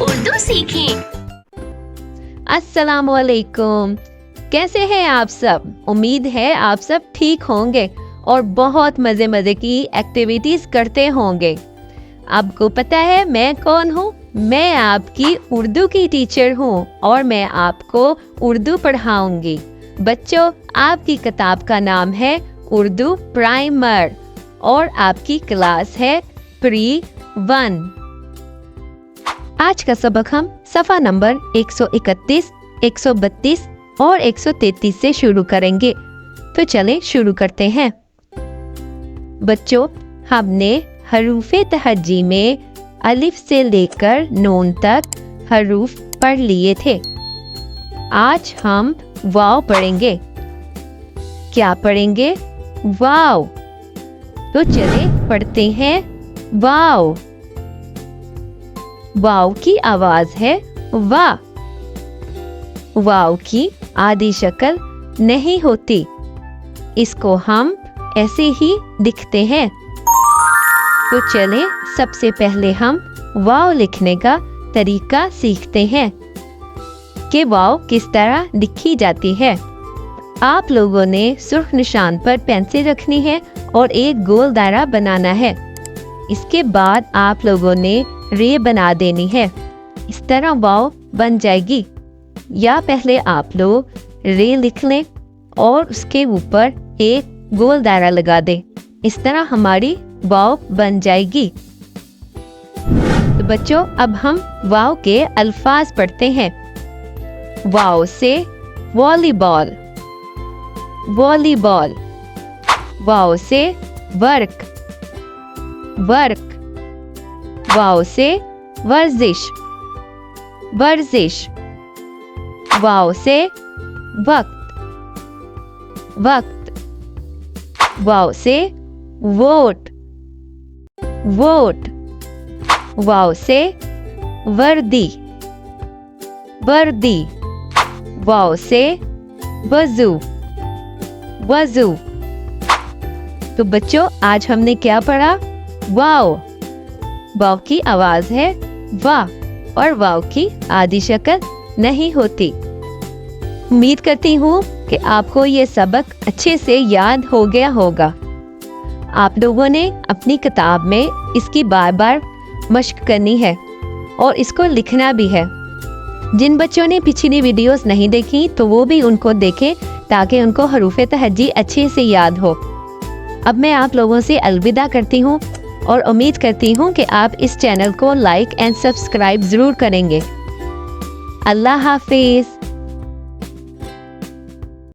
उर्दू सीखें। अस्सलाम वालेकुम। कैसे हैं आप सब? उम्मीद है आप सब ठीक होंगे और बहुत मज़े की एक्टिविटीज़ करते होंगे। आपको पता है मैं कौन हूँ? मैं आपकी उर्दू की टीचर हूँ और मैं आपको उर्दू पढ़ाऊंगी। बच्चों, आपकी किताब का नाम है उर्दू प्राइमर और आपकी क्लास है प्री 1। आज का सबक हम सफ़ा नंबर 131, 132 और 133 से शुरू करेंगे। तो चलें शुरू करते हैं। बच्चों, हमने हरूफ़े तहज्जी में अलिफ से लेकर नून तक हरूफ पढ़ लिए थे। आज हम वाव पढ़ेंगे। क्या पढ़ेंगे? वाव। तो चलें पढ़ते हैं वाव। वाव की आवाज है वा। वाव की आधी शक्ल नहीं होती, इसको हम ऐसे ही दिखते हैं। तो चलें सबसे पहले हम वाव लिखने का तरीका सीखते हैं कि वाव किस तरह लिखी जाती है। आप लोगों ने सुर्ख निशान पर पेंसिल रखनी है और एक गोल दायरा बनाना है। इसके बाद आप लोगों ने रे बना देनी है। इस तरह वाव बन जाएगी। या पहले आप लोग रे लिख लें और उसके ऊपर एक गोल दायरा लगा दें। इस तरह हमारी वाव बन जाएगी। तो बच्चों, अब हम वाव के अल्फाज पढ़ते हैं। वाव से वॉलीबॉल, वॉलीबॉल। वाव से वर्क, वर्क। वाव से वर्जिश, वर्जिश। वाव से वक्त, वक्त। वाव से वोट, वोट। वाव से वर्दी, वर्दी। वाव से वजू, वजू। तो बच्चों, आज हमने क्या पढ़ा? वाव। वाव की आवाज है वाह और वाव की आधी शक्ल नहीं होती। उम्मीद करती हूँ कि आपको ये सबक अच्छे से याद हो गया होगा। आप लोगों ने अपनी किताब में इसकी बार बार मश्क करनी है और इसको लिखना भी है। जिन बच्चों ने पिछली वीडियोस नहीं देखी तो वो भी उनको देखें ताकि उनको हरूफ़े तहज्जी अच्छे से याद हो। अब मैं आप लोगों से अलविदा करती हूँ और उम्मीद करती हूँ कि आप इस चैनल को लाइक एंड सब्सक्राइब ज़रूर करेंगे। अल्लाह हाफिज़।